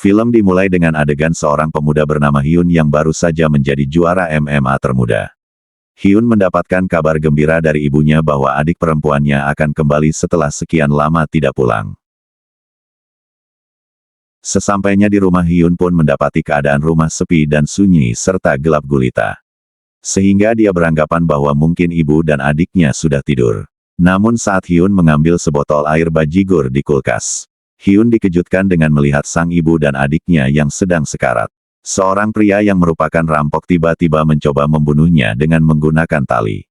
Film dimulai dengan adegan seorang pemuda bernama Hyun yang baru saja menjadi juara MMA termuda. Hyun mendapatkan kabar gembira dari ibunya bahwa adik perempuannya akan kembali setelah sekian lama tidak pulang. Sesampainya di rumah, Hyun pun mendapati keadaan rumah sepi dan sunyi serta gelap gulita. Sehingga dia beranggapan bahwa mungkin ibu dan adiknya sudah tidur. Namun saat Hyun mengambil sebotol air bajigur di kulkas, Hyun dikejutkan dengan melihat sang ibu dan adiknya yang sedang sekarat. Seorang pria yang merupakan rampok tiba-tiba mencoba membunuhnya dengan menggunakan tali.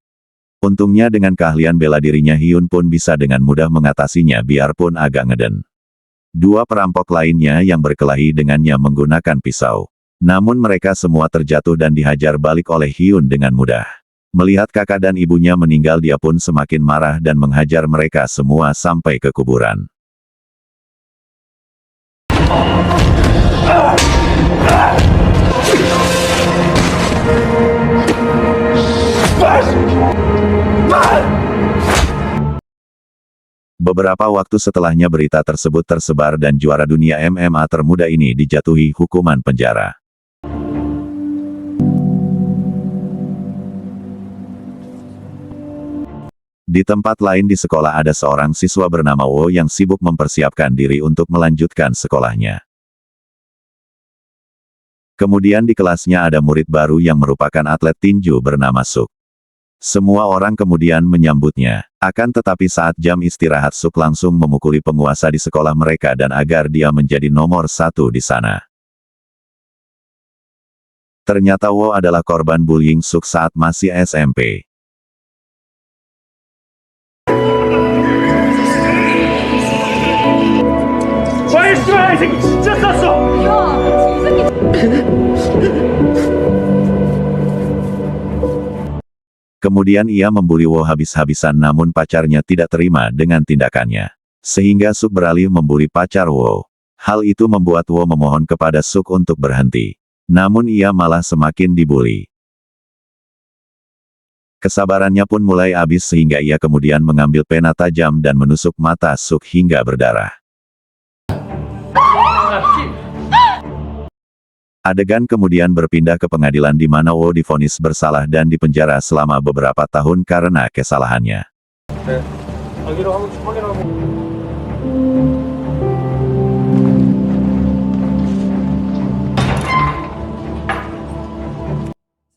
Untungnya dengan keahlian bela dirinya, Hyun pun bisa dengan mudah mengatasinya biarpun agak ngeden. Dua perampok lainnya yang berkelahi dengannya menggunakan pisau. Namun mereka semua terjatuh dan dihajar balik oleh Hyun dengan mudah. Melihat kakak dan ibunya meninggal, dia pun semakin marah dan menghajar mereka semua sampai ke kuburan. Beberapa waktu setelahnya berita tersebut tersebar dan juara dunia MMA termuda ini dijatuhi hukuman penjara. Di tempat lain di sekolah ada seorang siswa bernama Wo yang sibuk mempersiapkan diri untuk melanjutkan sekolahnya. Kemudian di kelasnya ada murid baru yang merupakan atlet tinju bernama Suk. Semua orang kemudian menyambutnya. Akan tetapi saat jam istirahat, Suk langsung memukuli penguasa di sekolah mereka dan agar dia menjadi nomor 1 di sana. Ternyata Wo adalah korban bullying Suk saat masih SMP. Kemudian ia membuli Wo habis-habisan, namun pacarnya tidak terima dengan tindakannya. Sehingga Suk beralih membuli pacar Wo. Hal itu membuat Wo memohon kepada Suk untuk berhenti. Namun ia malah semakin dibuli. Kesabarannya pun mulai habis sehingga ia kemudian mengambil pena tajam dan menusuk mata Suk hingga berdarah. Adegan kemudian berpindah ke pengadilan di mana Wo divonis bersalah dan dipenjara selama beberapa tahun karena kesalahannya.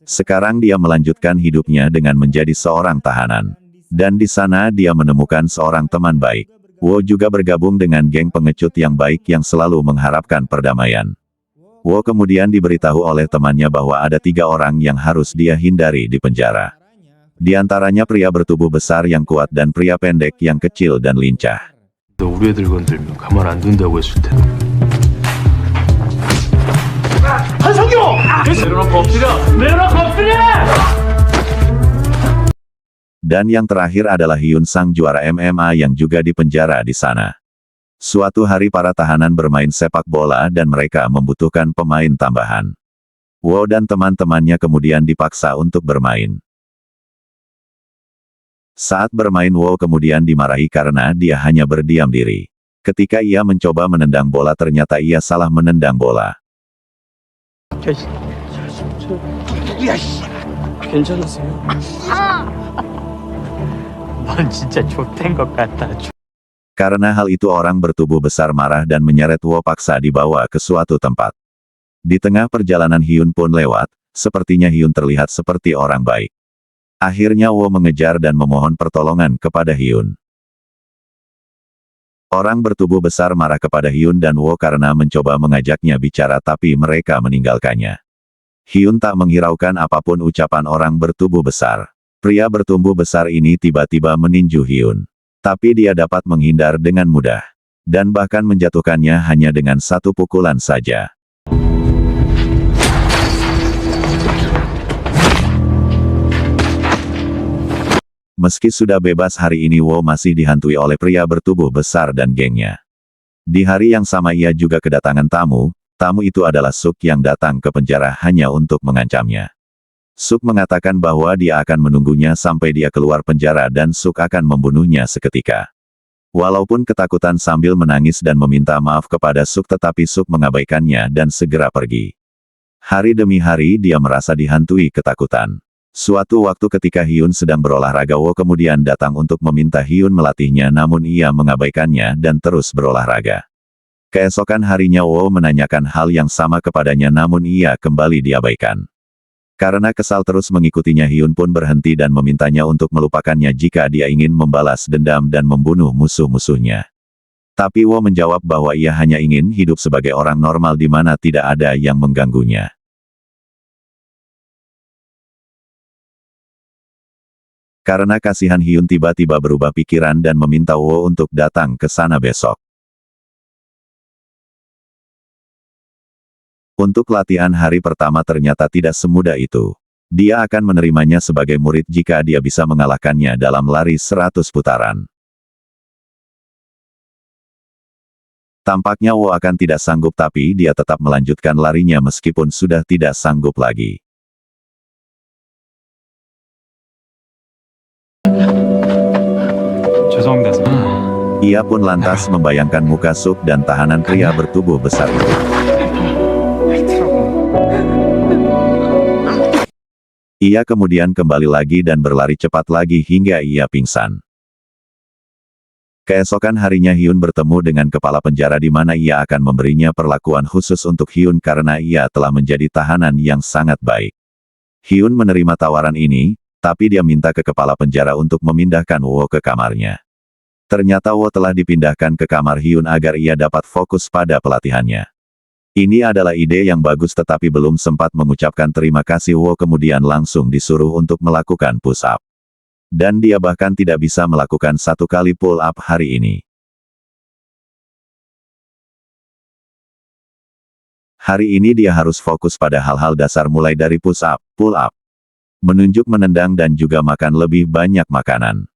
Sekarang dia melanjutkan hidupnya dengan menjadi seorang tahanan. Dan di sana dia menemukan seorang teman baik. Wo juga bergabung dengan geng pengecut yang baik yang selalu mengharapkan perdamaian. Wo kemudian diberitahu oleh temannya bahwa ada 3 orang yang harus dia hindari di penjara. Di antaranya pria bertubuh besar yang kuat dan pria pendek yang kecil dan lincah. Dan yang terakhir adalah Hyun, sang juara MMA yang juga dipenjara di sana. Suatu hari para tahanan bermain sepak bola dan mereka membutuhkan pemain tambahan. Wo dan teman-temannya kemudian dipaksa untuk bermain. Saat bermain, Wo kemudian dimarahi karena dia hanya berdiam diri. Ketika ia mencoba menendang bola, ternyata ia salah menendang bola. Karena hal itu orang bertubuh besar marah dan menyeret Wo paksa dibawa ke suatu tempat. Di tengah perjalanan Hyun pun lewat, sepertinya Hyun terlihat seperti orang baik. Akhirnya Wo mengejar dan memohon pertolongan kepada Hyun. Orang bertubuh besar marah kepada Hyun dan Wo karena mencoba mengajaknya bicara tapi mereka meninggalkannya. Hyun tak menghiraukan apapun ucapan orang bertubuh besar. Pria bertubuh besar ini tiba-tiba meninju Hyun. Tapi dia dapat menghindar dengan mudah. Dan bahkan menjatuhkannya hanya dengan 1 pukulan saja. Meski sudah bebas, hari ini Wo masih dihantui oleh pria bertubuh besar dan gengnya. Di hari yang sama ia juga kedatangan tamu. Tamu itu adalah Suk yang datang ke penjara hanya untuk mengancamnya. Suk mengatakan bahwa dia akan menunggunya sampai dia keluar penjara dan Suk akan membunuhnya seketika. Walaupun ketakutan sambil menangis dan meminta maaf kepada Suk, tetapi Suk mengabaikannya dan segera pergi. Hari demi hari dia merasa dihantui ketakutan. Suatu waktu ketika Hyun sedang berolahraga, Wo kemudian datang untuk meminta Hyun melatihnya, namun ia mengabaikannya dan terus berolahraga. Keesokan harinya Wo menanyakan hal yang sama kepadanya, namun ia kembali diabaikan. Karena kesal terus mengikutinya, Hyun pun berhenti dan memintanya untuk melupakannya jika dia ingin membalas dendam dan membunuh musuh-musuhnya. Tapi Wo menjawab bahwa ia hanya ingin hidup sebagai orang normal di mana tidak ada yang mengganggunya. Karena kasihan, Hyun tiba-tiba berubah pikiran dan meminta Wo untuk datang ke sana besok. Untuk latihan hari pertama ternyata tidak semudah itu. Dia akan menerimanya sebagai murid jika dia bisa mengalahkannya dalam lari 100 putaran. Tampaknya Wo akan tidak sanggup, tapi dia tetap melanjutkan larinya meskipun sudah tidak sanggup lagi. Ia pun lantas membayangkan muka Suk dan tahanan pria bertubuh besar itu. Ia kemudian kembali lagi dan berlari cepat lagi hingga ia pingsan. Keesokan harinya Hyun bertemu dengan kepala penjara di mana ia akan memberinya perlakuan khusus untuk Hyun karena ia telah menjadi tahanan yang sangat baik. Hyun menerima tawaran ini, tapi dia minta ke kepala penjara untuk memindahkan Wo ke kamarnya. Ternyata Wo telah dipindahkan ke kamar Hyun agar ia dapat fokus pada pelatihannya. Ini adalah ide yang bagus, tetapi belum sempat mengucapkan terima kasih, Wo kemudian langsung disuruh untuk melakukan push up. Dan dia bahkan tidak bisa melakukan 1 kali pull up hari ini. Hari ini dia harus fokus pada hal-hal dasar mulai dari push up, pull up, menunjuk, menendang dan juga makan lebih banyak makanan.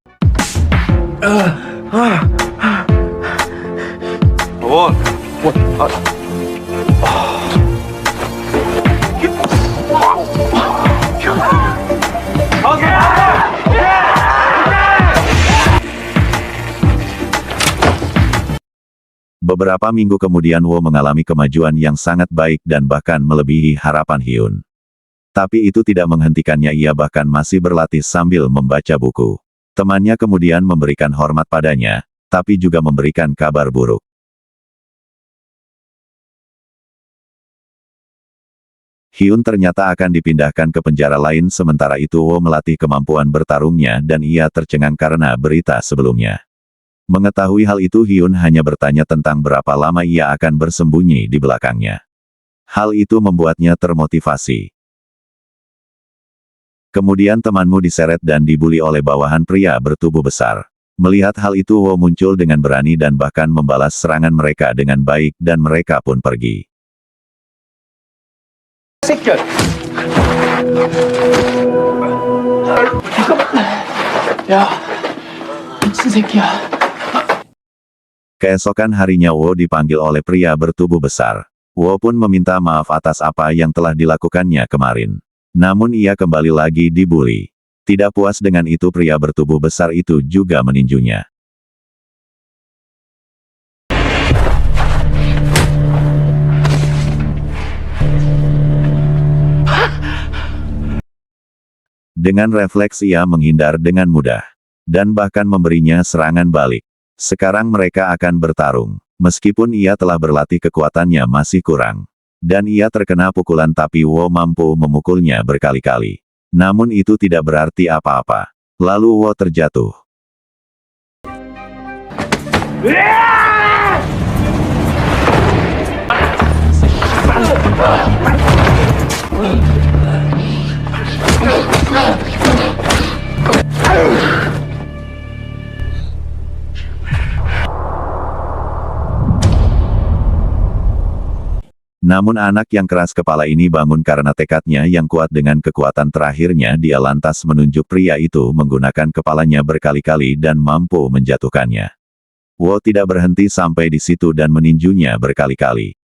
Beberapa minggu kemudian Wo mengalami kemajuan yang sangat baik dan bahkan melebihi harapan Hyun. Tapi itu tidak menghentikannya, ia bahkan masih berlatih sambil membaca buku. Temannya kemudian memberikan hormat padanya, tapi juga memberikan kabar buruk. Hyun ternyata akan dipindahkan ke penjara lain, sementara itu Wo melatih kemampuan bertarungnya dan ia tercengang karena berita sebelumnya. Mengetahui hal itu, Hyun hanya bertanya tentang berapa lama ia akan bersembunyi di belakangnya. Hal itu membuatnya termotivasi. Kemudian temanmu diseret dan dibuli oleh bawahan pria bertubuh besar. Melihat hal itu, Wo muncul dengan berani dan bahkan membalas serangan mereka dengan baik dan mereka pun pergi. Keesokan harinya Wo dipanggil oleh pria bertubuh besar. Wo pun meminta maaf atas apa yang telah dilakukannya kemarin. Namun ia kembali lagi dibuli. Tidak puas dengan itu, pria bertubuh besar itu juga meninjunya. Dengan refleks ia menghindar dengan mudah. Dan bahkan memberinya serangan balik. Sekarang mereka akan bertarung. Meskipun ia telah berlatih, kekuatannya masih kurang. Dan ia terkena pukulan, tapi Wo mampu memukulnya berkali-kali. Namun itu tidak berarti apa-apa. Lalu Wo terjatuh. Namun anak yang keras kepala ini bangun karena tekadnya yang kuat. Dengan kekuatan terakhirnya dia lantas menunjuk pria itu menggunakan kepalanya berkali-kali dan mampu menjatuhkannya. Wo tidak berhenti sampai di situ dan meninjunya berkali-kali.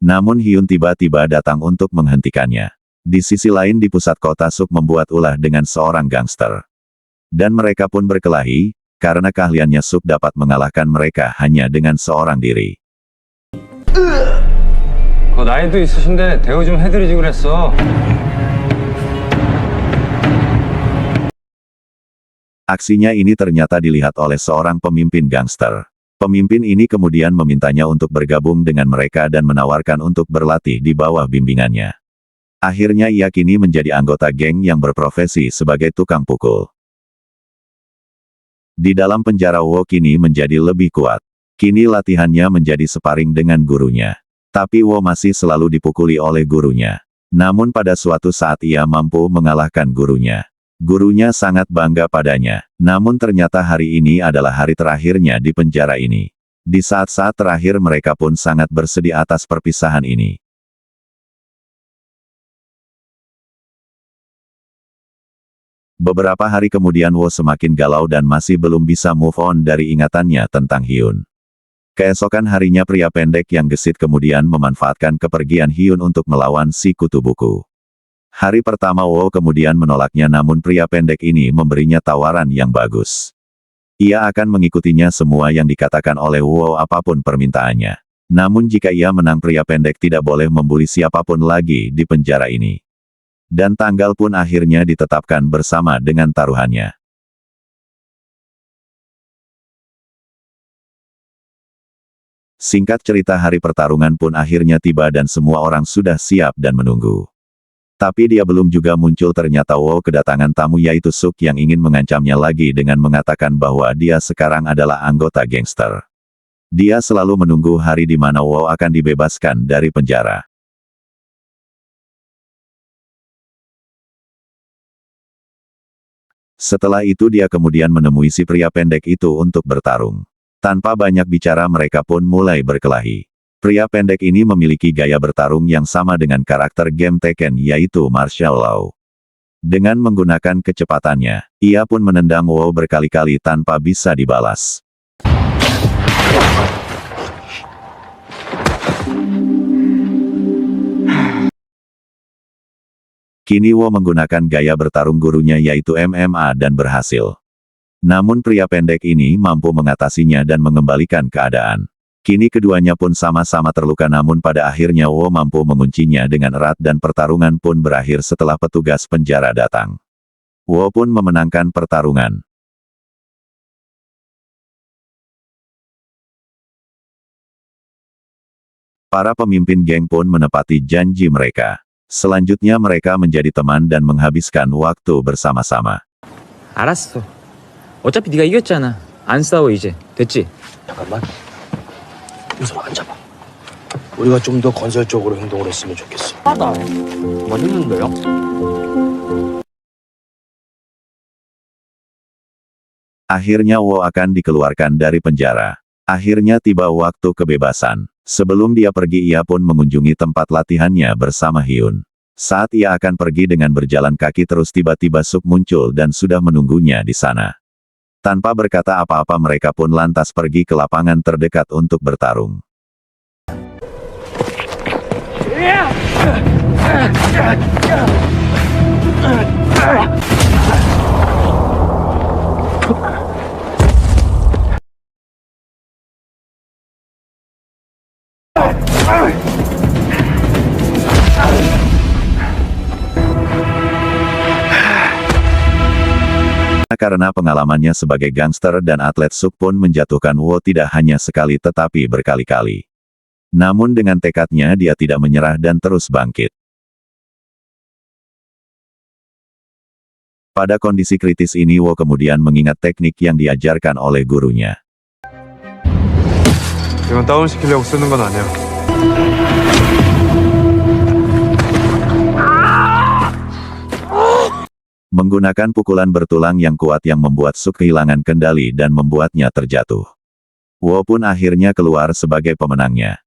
Namun Hyun tiba-tiba datang untuk menghentikannya. Di sisi lain di pusat kota Suk membuat ulah dengan seorang gangster. Dan mereka pun berkelahi, karena keahliannya Suk dapat mengalahkan mereka hanya dengan seorang diri. 나이도 있으신데 대우 좀 해드리지 그랬어. Aksinya ini ternyata dilihat oleh seorang pemimpin gangster. Pemimpin ini kemudian memintanya untuk bergabung dengan mereka dan menawarkan untuk berlatih di bawah bimbingannya. Akhirnya ia kini menjadi anggota geng yang berprofesi sebagai tukang pukul. Di dalam penjara Wo kini menjadi lebih kuat. Kini latihannya menjadi sparring dengan gurunya. Tapi Wo masih selalu dipukuli oleh gurunya. Namun pada suatu saat ia mampu mengalahkan gurunya. Gurunya sangat bangga padanya. Namun ternyata hari ini adalah hari terakhirnya di penjara ini. Di saat-saat terakhir mereka pun sangat bersedih atas perpisahan ini. Beberapa hari kemudian Wo semakin galau dan masih belum bisa move on dari ingatannya tentang Hyun. Keesokan harinya pria pendek yang gesit kemudian memanfaatkan kepergian Hyun untuk melawan si kutu buku. Hari pertama Wo kemudian menolaknya namun pria pendek ini memberinya tawaran yang bagus. Ia akan mengikutinya semua yang dikatakan oleh Wo apapun permintaannya. Namun jika ia menang pria pendek tidak boleh membuli siapapun lagi di penjara ini. Dan tanggal pun akhirnya ditetapkan bersama dengan taruhannya. Singkat cerita hari pertarungan pun akhirnya tiba dan semua orang sudah siap dan menunggu. Tapi dia belum juga muncul ternyata Wo kedatangan tamu yaitu Suk yang ingin mengancamnya lagi dengan mengatakan bahwa dia sekarang adalah anggota gangster. Dia selalu menunggu hari di mana Wo akan dibebaskan dari penjara. Setelah itu dia kemudian menemui si pria pendek itu untuk bertarung. Tanpa banyak bicara mereka pun mulai berkelahi. Pria pendek ini memiliki gaya bertarung yang sama dengan karakter game Tekken yaitu martial law. Dengan menggunakan kecepatannya, ia pun menendang Wo berkali-kali tanpa bisa dibalas. Kini Wo menggunakan gaya bertarung gurunya yaitu MMA dan berhasil. Namun pria pendek ini mampu mengatasinya dan mengembalikan keadaan. Kini keduanya pun sama-sama terluka namun pada akhirnya Wo mampu menguncinya dengan erat dan pertarungan pun berakhir setelah petugas penjara datang. Wo pun memenangkan pertarungan. Para pemimpin geng pun menepati janji mereka. Selanjutnya mereka menjadi teman dan menghabiskan waktu bersama-sama. 알았어. 어차피 네가 이겼잖아. 안 싸워 이제. 됐지? 잠깐만. 우선 앉아봐. 우리가 좀 더 건설적으로 행동을 했으면 좋겠어. 하다. 맛있는데요? Akhirnya Wo akan dikeluarkan dari penjara. Akhirnya tiba waktu kebebasan. Sebelum dia pergi ia pun mengunjungi tempat latihannya bersama Hyun. Saat ia akan pergi dengan berjalan kaki terus tiba-tiba Suk muncul dan sudah menunggunya di sana. Tanpa berkata apa-apa mereka pun lantas pergi ke lapangan terdekat untuk bertarung. Karena pengalamannya sebagai gangster dan atlet Suk pun menjatuhkan Wo tidak hanya sekali tetapi berkali-kali. Namun dengan tekadnya dia tidak menyerah dan terus bangkit. Pada kondisi kritis ini Wo kemudian mengingat teknik yang diajarkan oleh gurunya. 이건 다운시키려고 쓰는 건 아니야. Menggunakan pukulan bertulang yang kuat yang membuat Suk kehilangan kendali dan membuatnya terjatuh. Wo pun akhirnya keluar sebagai pemenangnya.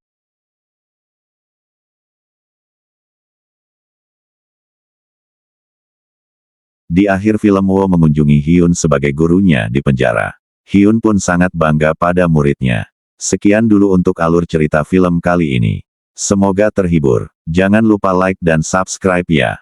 Di akhir film Wo mengunjungi Hyun sebagai gurunya di penjara. Hyun pun sangat bangga pada muridnya. Sekian dulu untuk alur cerita film kali ini. Semoga terhibur. Jangan lupa like dan subscribe ya.